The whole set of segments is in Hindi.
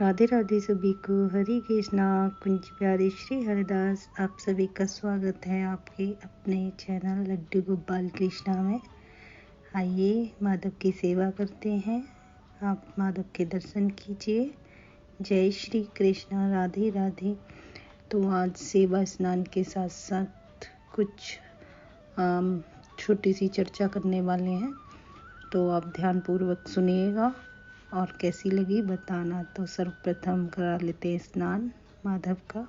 राधे राधे सभी को। हरे कृष्णा। कुंज प्यारे श्री हरिदास, आप सभी का स्वागत है आपके अपने चैनल लड्डू गोपाल कृष्णा में। आइए माधव की सेवा करते हैं। आप माधव के दर्शन कीजिए। जय श्री कृष्णा, राधे राधे। तो आज सेवा स्नान के साथ साथ कुछ छोटी सी चर्चा करने वाले हैं, तो आप ध्यानपूर्वक सुनिएगा और कैसी लगी बताना। तो सर्वप्रथम करा लेते हैं स्नान माधव का।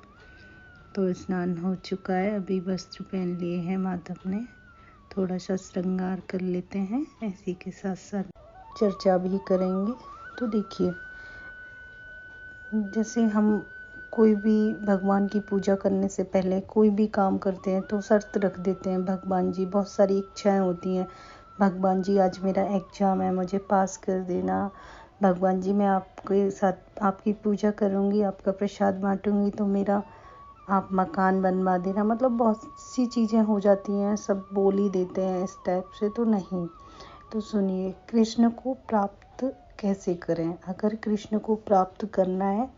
तो स्नान हो चुका है, अभी वस्त्र पहन लिए हैं माधव ने। थोड़ा सा श्रृंगार कर लेते हैं, इसी के साथ साथ चर्चा भी करेंगे। तो देखिए, जैसे हम कोई भी भगवान की पूजा करने से पहले कोई भी काम करते हैं तो शर्त रख देते हैं। भगवान जी, बहुत सारी इच्छाएं होती हैं। भगवान जी, आज मेरा एग्जाम है, मुझे पास कर देना। भगवान जी, मैं आपके साथ आपकी पूजा करूँगी, आपका प्रसाद बांटूंगी, तो मेरा आप मकान बनवा देना। मतलब बहुत सी चीज़ें हो जाती हैं, सब बोल ही देते हैं इस टाइप से। तो नहीं, तो सुनिए, कृष्ण को प्राप्त कैसे करें। अगर कृष्ण को प्राप्त करना है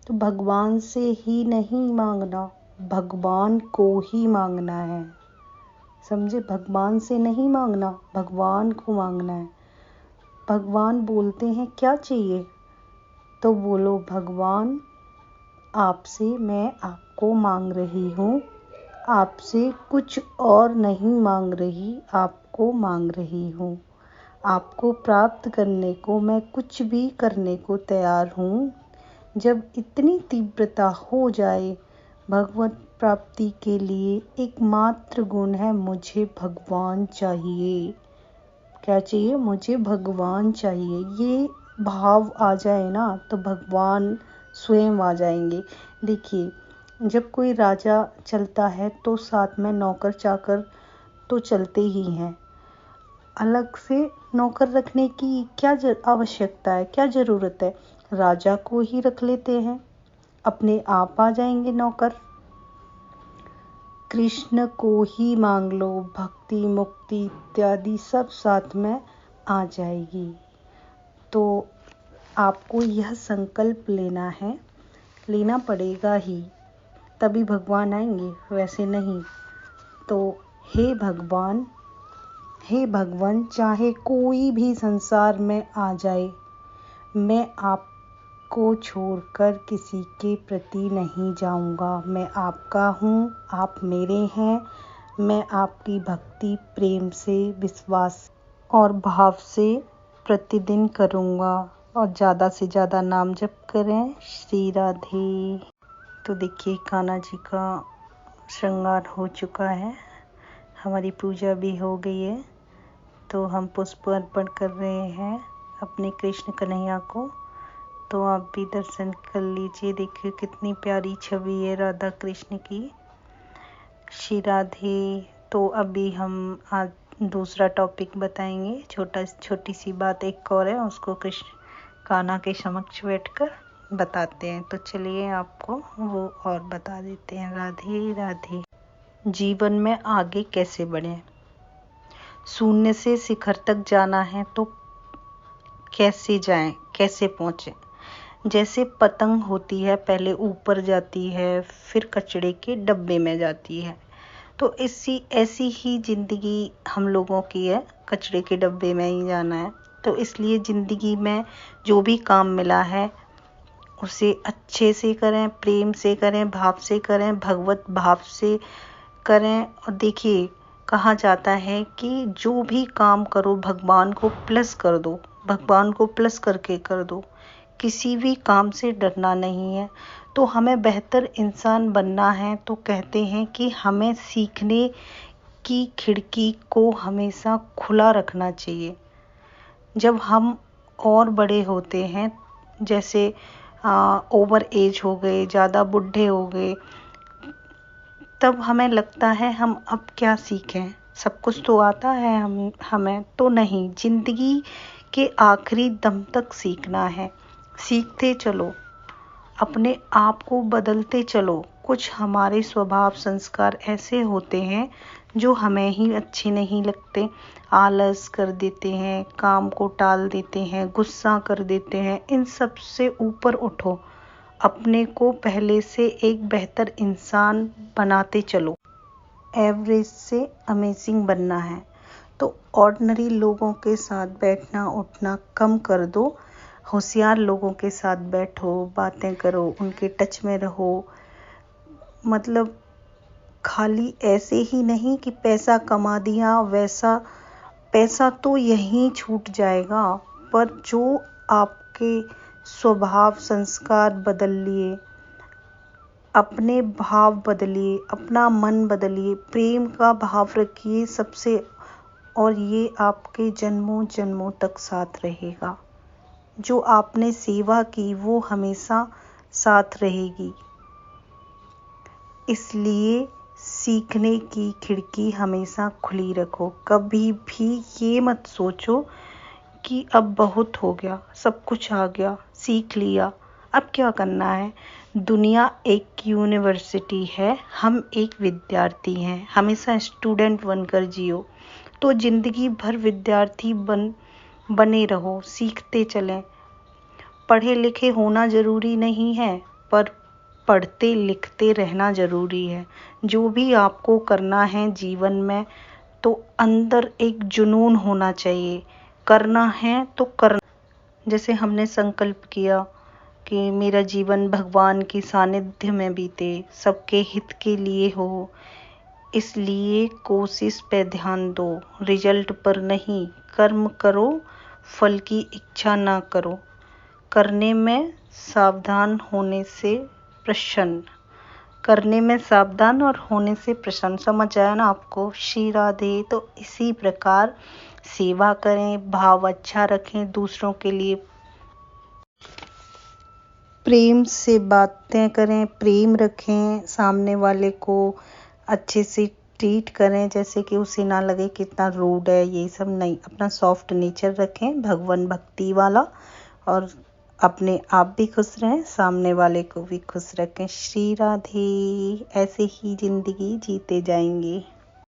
तो भगवान से ही नहीं मांगना, भगवान को ही मांगना है। समझे? भगवान से नहीं मांगना, भगवान को मांगना है। भगवान बोलते हैं क्या चाहिए, तो बोलो भगवान, आपसे मैं आपको मांग रही हूँ, आपसे कुछ और नहीं मांग रही, आपको मांग रही हूँ। आपको प्राप्त करने को मैं कुछ भी करने को तैयार हूँ। जब इतनी तीव्रता हो जाए भगवत प्राप्ति के लिए, एकमात्र गुण है मुझे भगवान चाहिए। क्या चाहिए? मुझे भगवान चाहिए। ये भाव आ जाए ना, तो भगवान स्वयं आ जाएंगे। देखिए, जब कोई राजा चलता है तो साथ में नौकर चाकर तो चलते ही हैं। अलग से नौकर रखने की क्या आवश्यकता है, क्या ज़रूरत है? राजा को ही रख लेते हैं, अपने आप आ जाएंगे नौकर। कृष्ण को ही मांग लो, भक्ति मुक्ति इत्यादि सब साथ में आ जाएगी। तो आपको यह संकल्प लेना है, लेना पड़ेगा ही, तभी भगवान आएंगे, वैसे नहीं। तो हे भगवान, हे भगवान, चाहे कोई भी संसार में आ जाए, मैं आपको छोड़कर किसी के प्रति नहीं जाऊंगा। मैं आपका हूँ, आप मेरे हैं। मैं आपकी भक्ति प्रेम से, विश्वास और भाव से प्रतिदिन करूँगा। और ज़्यादा से ज़्यादा नाम जप करें। श्री राधे। तो देखिए, कान्हा जी का श्रृंगार हो चुका है, हमारी पूजा भी हो गई है। तो हम पुष्प अर्पण कर रहे हैं अपने कृष्ण कन्हैया को। तो आप भी दर्शन कर लीजिए। देखिए कितनी प्यारी छवि है राधा कृष्ण की। श्री राधे। तो अभी हम आज दूसरा टॉपिक बताएंगे। छोटी सी बात एक और है, उसको कृष्ण कान्हा के समक्ष बैठकर बताते हैं। तो चलिए आपको वो और बता देते हैं। राधे राधे। जीवन में आगे कैसे बढ़ें? शून्य से शिखर तक जाना है तो कैसे जाएं, कैसे पहुंचें? जैसे पतंग होती है, पहले ऊपर जाती है, फिर कचड़े के डब्बे में जाती है। तो ऐसी ही जिंदगी हम लोगों की है, कचड़े के डब्बे में ही जाना है। तो इसलिए जिंदगी में जो भी काम मिला है उसे अच्छे से करें, प्रेम से करें, भाव से करें, भगवत भाव से करें। और देखिए, कहा जाता है कि जो भी काम करो भगवान को प्लस कर दो, भगवान को प्लस करके कर दो। किसी भी काम से डरना नहीं है। तो हमें बेहतर इंसान बनना है तो कहते हैं कि हमें सीखने की खिड़की को हमेशा खुला रखना चाहिए। जब हम और बड़े होते हैं, जैसे ओवर एज हो गए, ज़्यादा बूढ़े हो गए, तब हमें लगता है हम अब क्या सीखें, सब कुछ तो आता है हमें। तो नहीं, जिंदगी के आखिरी दम तक सीखना है। सीखते चलो, अपने आप को बदलते चलो। कुछ हमारे स्वभाव संस्कार ऐसे होते हैं जो हमें ही अच्छे नहीं लगते, आलस कर देते हैं, काम को टाल देते हैं, गुस्सा कर देते हैं, इन सब से ऊपर उठो। अपने को पहले से एक बेहतर इंसान बनाते चलो। एवरेज से अमेजिंग बनना है तो ऑर्डिनरी लोगों के साथ बैठना उठना कम कर दो। होशियार लोगों के साथ बैठो, बातें करो, उनके टच में रहो। मतलब खाली ऐसे ही नहीं कि पैसा कमा दिया, वैसा पैसा तो यहीं छूट जाएगा, पर जो आपके स्वभाव संस्कार बदल लिए, अपने भाव बदलिए, अपना मन बदलिए, प्रेम का भाव रखिए सबसे, और ये आपके जन्मों जन्मों तक साथ रहेगा। जो आपने सेवा की वो हमेशा साथ रहेगी। इसलिए सीखने की खिड़की हमेशा खुली रखो। कभी भी ये मत सोचो कि अब बहुत हो गया, सब कुछ आ गया, सीख लिया, अब क्या करना है। दुनिया एक यूनिवर्सिटी है, हम एक विद्यार्थी हैं। हमेशा स्टूडेंट बनकर जियो, तो जिंदगी भर विद्यार्थी बने रहो, सीखते चलें। पढ़े लिखे होना ज़रूरी नहीं है, पर पढ़ते लिखते रहना ज़रूरी है। जो भी आपको करना है जीवन में, तो अंदर एक जुनून होना चाहिए। करना है तो करना। जैसे हमने संकल्प किया कि मेरा जीवन भगवान की सानिध्य में बीते, सबके हित के लिए हो, इसलिए कोशिश पे ध्यान दो, रिजल्ट पर नहीं। कर्म करो, फल की इच्छा ना करो। करने में सावधान होने से प्रसन्न, करने में सावधान और होने से प्रसन्न। समझ आया ना आपको? श्री राधे। तो इसी प्रकार सेवा करें, भाव अच्छा रखें, दूसरों के लिए प्रेम से बातें करें, प्रेम रखें, सामने वाले को अच्छे से ट्रीट करें, जैसे कि उसे ना लगे कितना रूड है, ये सब नहीं। अपना सॉफ्ट नेचर रखें, भगवान भक्ति वाला, और अपने आप भी खुश रहें, सामने वाले को भी खुश रखें। श्री राधे। ऐसे ही जिंदगी जीते जाएंगे।